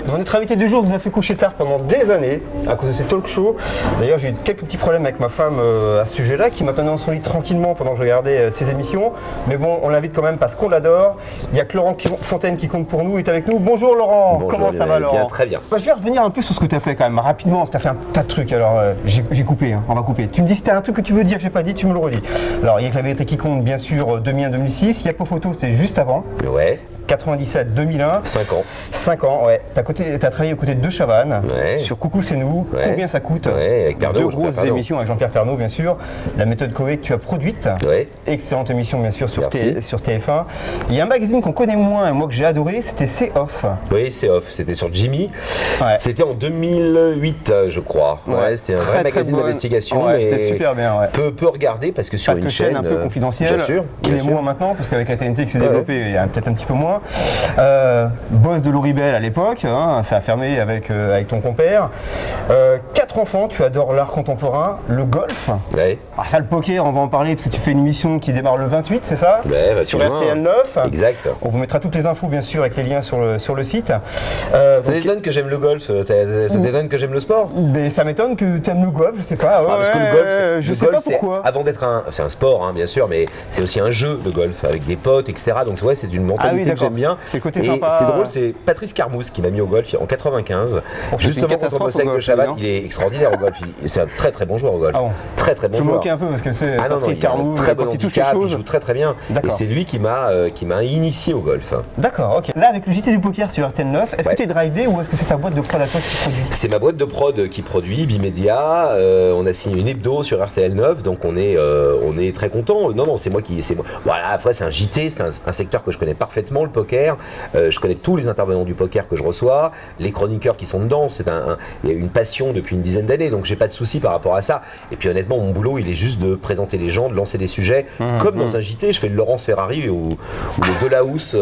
Notre invité du jour nous a fait coucher tard pendant des années à cause de ces talk shows. D'ailleurs, j'ai eu quelques petits problèmes avec ma femme à ce sujet-là, qui m'a tenu dans son lit tranquillement pendant que je regardais ses émissions. Mais bon, on l'invite quand même parce qu'on l'adore. Il y a que Laurent Fontaine qui compte pour nous, est avec nous. Bonjour Laurent, bonjour, comment ça va Laurent? Bien, très bien. Je vais revenir un peu sur ce que tu as fait quand même, rapidement. Tu as fait un tas de trucs, alors j'ai coupé, hein, on va couper. Tu me dis si tu as un truc que tu veux dire que j'ai pas dit, tu me le redis. Alors, il y a que la vérité qui compte, bien sûr, 2001-2006. Il y a Photo, c'est juste avant. Ouais. 97-2001. 5 ans. 5 ans, ouais. T'as travaillé aux côtés de Chavannes, ouais. Sur Coucou c'est nous. Ouais. Combien ça coûte? Ouais, avec Pernod, deux grosses émissions avec Jean-Pierre Pernaut, bien sûr. La méthode Coé que tu as produite. Ouais. Excellente émission, bien sûr, sur TF1. Il y a un magazine qu'on connaît moins, et moi que j'ai adoré, c'était C'est Off. Oui, C'est Off. C'était sur Jimmy. Ouais. C'était en 2008, je crois. Ouais, c'était un vrai magazine d'investigation. Ouais, c'était super bien. Ouais. Peu regardé parce que sur une chaîne un peu confidentielle. Bien sûr. Qui est moins maintenant, parce qu'avec la TNT qui s'est développée, il y a peut-être un petit peu moins. Boss de Loribel à l'époque, hein, ça a fermé avec ton compère. 4 enfants, tu adores l'art contemporain, le golf. Ouais. Alors ça, le poker, on va en parler parce que tu fais une émission qui démarre le 28, c'est ça? Ouais, sur RTL 9. Exact. On vous mettra toutes les infos, bien sûr, avec les liens sur le site. Ça t'étonne que j'aime le golf? Ça t'étonne que j'aime le sport? Mais ça m'étonne que tu aimes le golf, je sais pas. Ouais, parce que le golf, je sais pas pourquoi. Avant d'être c'est un sport, hein, bien sûr, mais c'est aussi un jeu, le golf, avec des potes, etc. Donc ouais, c'est d'une mentalité que j'aime bien. C'est côté sympa. C'est drôle, c'est Patrice Carmousse qui m'a mis au golf en 95. Justement quand on bossait avec le Chavannes, il est extraordinaire au golf. C'est un très bon joueur au golf. Très bon joueur. Je me moquais un peu parce que c'est Patrice Carmousse, très bon handicap, il joue très bien. Et c'est lui qui m'a initié au golf. D'accord, ok. Là, avec le JT du poker sur RTL 9, est-ce que tu es drivé ou est-ce que c'est ta boîte de prod à toi qui produit? C'est ma boîte de prod qui produit, Bimedia. On a signé une hebdo sur RTL 9, donc on est très content. Non, c'est moi. Voilà, après c'est un JT, c'est un secteur que je connais parfaitement, le poker. Je connais tous les intervenants du poker que je reçois, les chroniqueurs qui sont dedans. Il y a une passion depuis une dizaine d'années, donc j'ai pas de soucis par rapport à ça. Et puis honnêtement, mon boulot, il est juste de présenter les gens, de lancer des sujets. Comme dans un JT, je fais le Laurence Ferrari ou le Delahousse.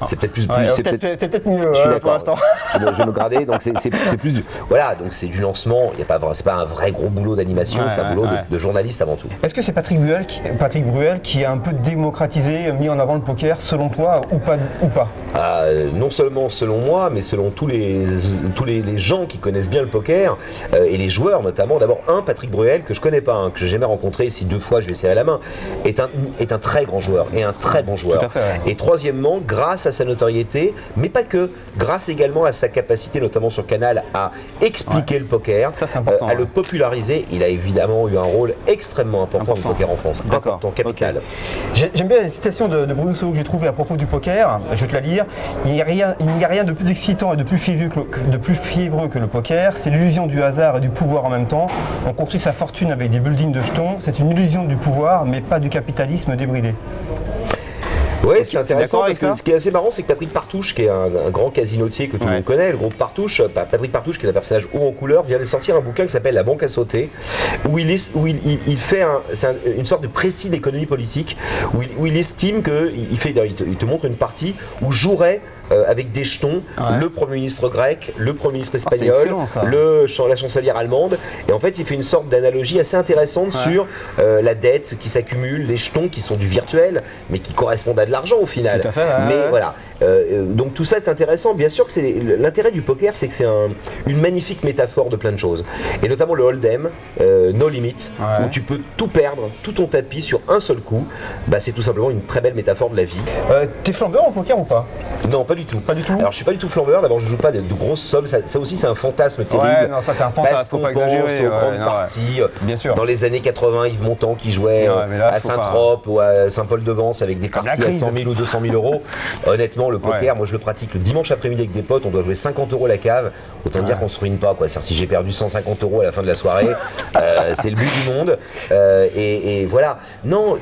C'est peut-être plus. C'est peut-être mieux pour l'instant. Je vais me grader, donc c'est plus. Voilà, donc c'est du lancement. C'est pas un vrai gros boulot d'animation, c'est un boulot de journaliste avant tout. Est-ce que c'est Patrick Bruel qui a un peu démocratisé, mis en avant le poker, selon toi, ou pas? Non seulement selon moi, mais selon tous les gens qui connaissent bien le poker et les joueurs notamment. D'abord, Patrick Bruel, que je connais pas, que j'ai jamais rencontré, si 2 fois je vais serrer la main, est un très grand joueur et un très bon joueur. Tout à fait, ouais. Et troisièmement, grâce à sa notoriété, mais pas que, grâce également à sa capacité, notamment sur Canal, à expliquer le poker, ça, c'est important, à le populariser, il a évidemment eu un rôle extrêmement important dans le poker en France. Important, capital. Okay. J'aime bien la citation de Bruno Solo que j'ai trouvée à propos du poker. Je vais te la lire. Il n'y a rien de plus excitant et de plus fiévreux que le poker. C'est l'illusion du hasard et du pouvoir en même temps. On construit sa fortune avec des buildings de jetons. C'est une illusion du pouvoir, mais pas du capitalisme débridé. Oui, c'est intéressant parce que ce qui est assez marrant, c'est que Patrick Partouche, qui est un grand casinotier que tout le monde connaît, le groupe Partouche, Patrick Partouche, qui est un personnage haut en couleur, vient de sortir un bouquin qui s'appelle La Banque à sauter, où il fait une sorte de précis d'économie politique, où il estime il te montre une partie où jouerait avec des jetons, le Premier ministre grec, le Premier ministre espagnol, la chancelière allemande, et en fait il fait une sorte d'analogie assez intéressante sur la dette qui s'accumule, les jetons qui sont du virtuel, mais qui correspondent à de l'argent au final. Tout à fait, mais voilà. Donc tout ça c'est intéressant. Bien sûr que l'intérêt du poker, c'est que c'est une magnifique métaphore de plein de choses, et notamment le hold'em, no limit, où tu peux tout perdre, tout ton tapis sur un seul coup. C'est tout simplement une très belle métaphore de la vie. T'es flambeur en poker ou pas? Non, pas du tout. Pas du tout. Alors je suis pas du tout flambeur. D'abord, je joue pas de grosses sommes. Ça aussi, c'est un fantasme terrible. Ouais, non, ça c'est un fantasme. Faut pas exagérer. Aux grandes parties. Bien sûr. Dans les années 80, Yves Montand qui jouait à Saint-Trope ou à Saint-Paul-de-Vence avec des parties à 100 000 ou 200 000 euros. Honnêtement, le poker, moi je le pratique le dimanche après-midi avec des potes. On doit jouer 50 € la cave. Autant dire qu'on se ruine pas, quoi. Si j'ai perdu 150 € à la fin de la soirée, c'est le but du monde. Et voilà. Non,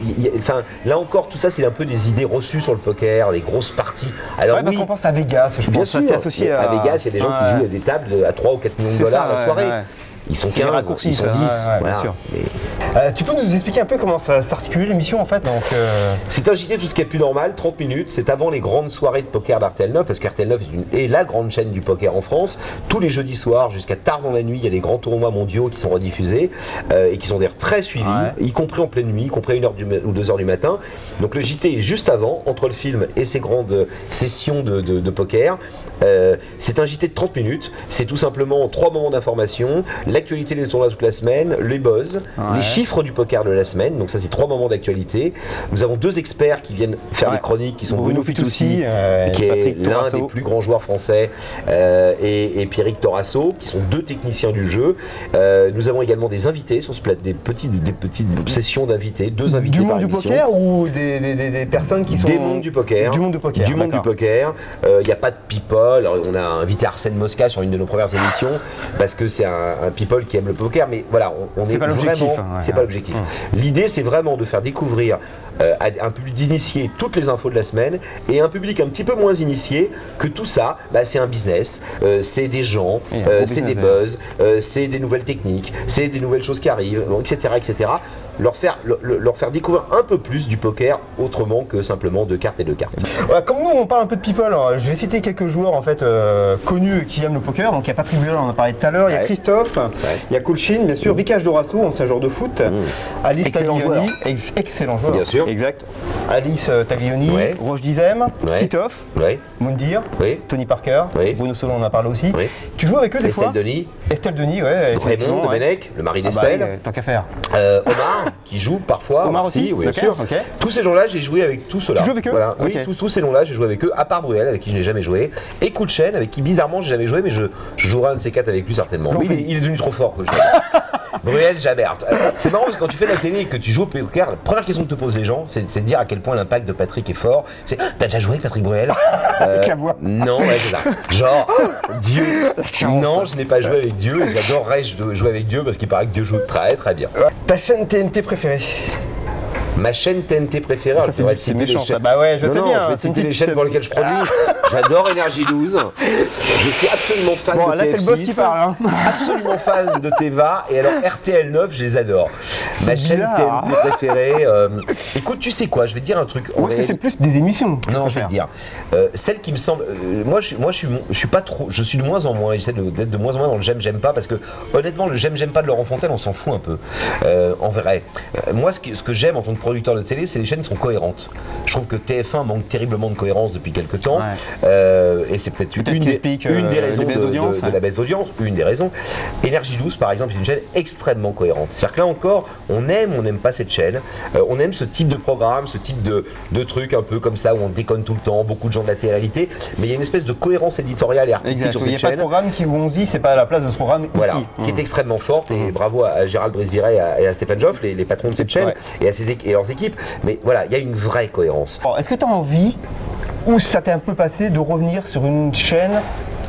là encore, tout ça, c'est un peu des idées reçues sur le poker, des grosses parties. Alors parce qu'on pense à Vegas, je pense. Bien sûr, c'est associé à Vegas, il y a des gens qui jouent à des tables à 3 ou 4 millions de dollars la soirée. ils sont 15, ils sont 10. Voilà. Bien sûr. Tu peux nous expliquer un peu comment ça s'articule l'émission en fait? C'est un JT tout ce qui est plus normal, 30 minutes. C'est avant les grandes soirées de poker d'RTL 9, parce qu'RTL 9 est la grande chaîne du poker en France. Tous les jeudis soirs, jusqu'à tard dans la nuit, il y a des grands tournois mondiaux qui sont rediffusés et qui sont d'ailleurs très suivis, y compris en pleine nuit, y compris à 1h ou 2h du matin. Donc le JT est juste avant, entre le film et ces grandes sessions de poker. C'est un JT de 30 minutes. C'est tout simplement 3 moments d'information, l'actualité des tournois toute la semaine, les buzz, les chiffres du poker de la semaine. Donc ça, c'est 3 moments d'actualité. Nous avons 2 experts qui viennent faire les chroniques, qui sont Bruno Fitoussi, qui est l'un des plus grands joueurs français, et Pierrick Torasso, qui sont 2 techniciens du jeu. Nous avons également des invités sur ce plateau, des petites sessions d'invités, 2 invités par émission. Du monde du poker ou des personnes qui sont... Des mondes du poker. Du monde du poker. Du monde du poker. Il n'y a pas de people. Alors, on a invité Arsène Mosca sur une de nos premières émissions parce que c'est un people qui aime le poker, mais voilà, c'est pas l'objectif. C'est pas l'objectif. L'idée, c'est vraiment de faire découvrir à un public d'initiés toutes les infos de la semaine et un public un petit peu moins initié que tout ça, c'est un business, c'est des gens, c'est des buzz, c'est des nouvelles techniques, c'est des nouvelles choses qui arrivent, etc., etc. Leur faire découvrir un peu plus du poker autrement que simplement de cartes et de cartes. Voilà, comme nous on parle un peu de people, alors, je vais citer quelques joueurs en fait connus qui aiment le poker. Donc il y a Patrick Bruel, on en a parlé tout à l'heure, il y a Christophe, il y a Kulchin, bien sûr, Vikash Dorasso, ancien joueur de foot, Alice Taglioni, excellent joueur, bien sûr, exact. Alice Taglioni, Roche Dizem, Titoff, Moundir, Tony Parker, Bruno Solon, on en a parlé aussi. Tu joues avec eux des fois? Estelle Denis, Raymond de Bennec, le mari d'Estelle, tant qu'à faire. Omar qui joue parfois, Omar aussi, oui, bien sûr. Tous ces gens-là, j'ai joué avec tous ceux-là. Tu joues avec eux? Voilà, oui, tous ces noms-là, j'ai joué avec eux, à part Bruel, avec qui je n'ai jamais joué, et Kulchen, avec qui bizarrement j'ai jamais joué, mais je jouerai un de ces 4 avec lui certainement. Mais il est devenu trop fort, Kulchen. Bruel, jamais. C'est marrant parce que quand tu fais de la télé et que tu joues au poker, la première question que te posent les gens, c'est de dire à quel point l'impact de Patrick est fort. C'est t'as déjà joué avec Patrick Bruel? Avec la voix. Non, c'est ça. Genre, Dieu. Non, je n'ai pas joué avec Dieu et j'adorerais jouer avec Dieu parce qu'il paraît que Dieu joue très très bien. Ta chaîne TNT préférée? Ma chaîne TNT préférée, ça c'est méchant ça. Bah ouais, je sais bien. Je vais citer les chaînes pour lesquelles je produis. J'adore Énergie 12. Je suis absolument fan de TF6. Là c'est le boss qui parle. Absolument fan de Teva. Et alors RTL 9, je les adore. Ma chaîne TNT préférée. Écoute, tu sais quoi, je vais te dire un truc. Ou est-ce que c'est plus des émissions? Non, je vais te dire. Celle qui me semble. Moi, je suis pas trop. Je suis de moins en moins. J'essaie d'être de moins en moins dans le j'aime pas parce que honnêtement, le j'aime pas de Laurent Fontaine, on s'en fout un peu. En vrai. Moi, ce que j'aime en tant que producteur de télé, c'est les chaînes qui sont cohérentes. Je trouve que TF1 manque terriblement de cohérence depuis quelques temps. Et c'est peut-être une des raisons de la baisse d'audience, une des raisons. Énergie 12, par exemple, est une chaîne extrêmement cohérente. C'est-à-dire que là encore, on n'aime pas cette chaîne. On aime ce type de programme, ce type de truc un peu comme ça où on déconne tout le temps, beaucoup de gens de la télé-réalité, mais il y a une espèce de cohérence éditoriale et artistique sur cette chaîne. Il n'y a pas de programme où on se dit c'est pas à la place de ce programme ici. Qui est extrêmement forte et bravo à Gérald Brisviret et à Stéphane Joffre, les patrons de cette chaîne et leurs équipes. Mais voilà, il y a une vraie cohérence. Est-ce que tu as envie, ou ça t'est un peu passé, de revenir sur une chaîne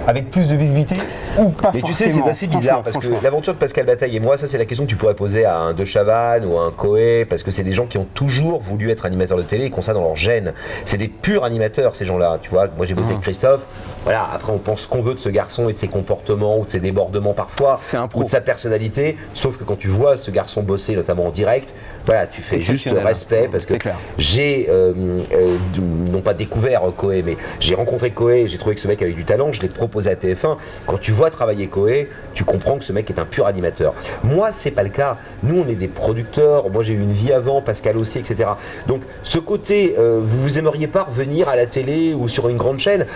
avec plus de visibilité ou pas? Mais tu sais, c'est assez bizarre parce que l'aventure de Pascal Bataille et moi, ça c'est la question que tu pourrais poser à un De Chavannes ou à un Coé, parce que c'est des gens qui ont toujours voulu être animateurs de télé et qui ont ça dans leur gène. C'est des purs animateurs ces gens-là, tu vois. Moi j'ai bossé avec Christophe. Voilà, après on pense ce qu'on veut de ce garçon et de ses comportements ou de ses débordements parfois, ou de sa personnalité. Sauf que quand tu vois ce garçon bosser, notamment en direct, voilà, tu fais juste respect parce que j'ai non pas découvert Coé, mais j'ai rencontré Coé et j'ai trouvé que ce mec avait du talent. Je l'ai proposé à TF1, quand tu vois travailler Coé, tu comprends que ce mec est un pur animateur. Moi, c'est pas le cas. Nous, on est des producteurs. Moi, j'ai eu une vie avant, Pascal aussi, etc. Donc, ce côté, vous aimeriez pas revenir à la télé ou sur une grande chaîne,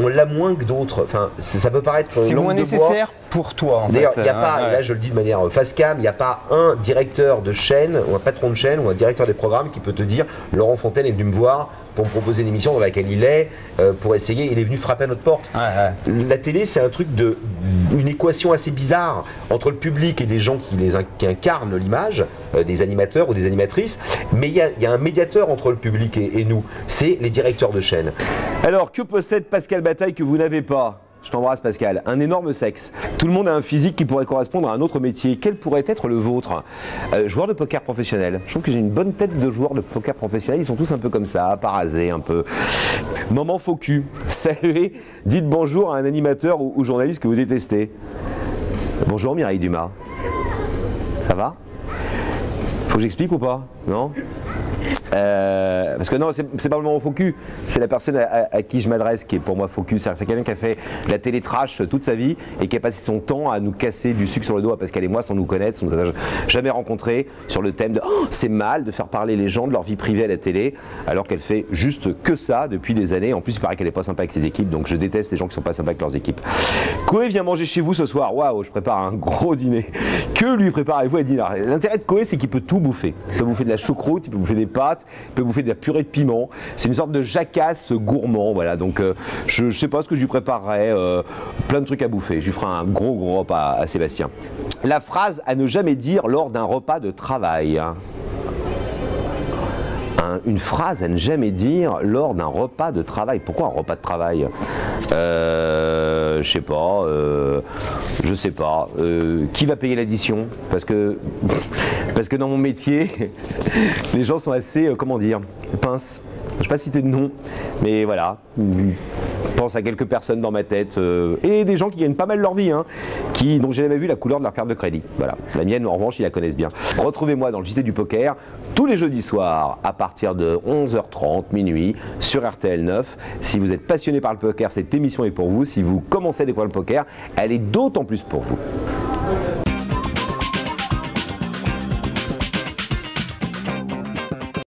on l'a moins que d'autres. Enfin, ça peut paraître c'est moins nécessaire pour toi. D'ailleurs, il n'y a pas, et là je le dis de manière face cam, il n'y a pas un directeur de chaîne ou un patron de chaîne ou un directeur des programmes qui peut te dire Laurent Fontaine est venu me voir pour me proposer une émission dans laquelle il est pour essayer, il est venu frapper à notre porte. La télé, c'est un truc une équation assez bizarre entre le public et des gens qui incarnent l'image, des animateurs ou des animatrices, mais il y a un médiateur entre le public et nous, c'est les directeurs de chaîne. Alors, que possède Pascal Bataille que vous n'avez pas ? Je t'embrasse Pascal. Un énorme sexe. Tout le monde a un physique qui pourrait correspondre à un autre métier. Quel pourrait être le vôtre? Joueur de poker professionnel. Je trouve que j'ai une bonne tête de joueur de poker professionnel. Ils sont tous un peu comme ça, parasés un peu. Moment faux cul. Saluez, dites bonjour à un animateur ou journaliste que vous détestez. Bonjour Mireille Dumas. Ça va? Faut que j'explique ou pas? Non? Parce que non, c'est pas le moment faux cul, c'est la personne à qui je m'adresse qui est pour moi faux cul. C'est quelqu'un qui a fait la télé trash toute sa vie et qui a passé son temps à nous casser du sucre sur le doigt parce qu'elle et moi, sans nous connaître, sans nous avoir jamais rencontrés, sur le thème de oh, c'est mal de faire parler les gens de leur vie privée à la télé, alors qu'elle fait juste que ça depuis des années. En plus, il paraît qu'elle est pas sympa avec ses équipes, donc je déteste les gens qui sont pas sympas avec leurs équipes. Koé vient manger chez vous ce soir. Waouh, je prépare un gros dîner. Que lui préparez-vous à dîner? L'intérêt de Koé, c'est qu'il peut tout bouffer. Il peut bouffer de la choucroute, il peut bouffer des pâtes, il peut bouffer de la purée de piment. C'est une sorte de jacasse gourmand, voilà. Donc je sais pas ce que je lui préparerai, plein de trucs à bouffer. Je lui ferai un gros repas à Sébastien. La phrase à ne jamais dire lors d'un repas de travail. Une phrase à ne jamais dire lors d'un repas de travail. Pourquoi un repas de travail? Je sais pas. Qui va payer l'addition? Parce que dans mon métier, les gens sont assez, comment dire, pinces. Je ne vais pas citer de nom, mais voilà. Je pense à quelques personnes dans ma tête et des gens qui gagnent pas mal leur vie, hein, dont j'ai jamais vu la couleur de leur carte de crédit. Voilà. La mienne, en revanche, ils la connaissent bien. Retrouvez-moi dans le JT du poker tous les jeudis soirs à partir de 11h30, minuit, sur RTL 9. Si vous êtes passionné par le poker, cette émission est pour vous. Si vous commencez à découvrir le poker, elle est d'autant plus pour vous.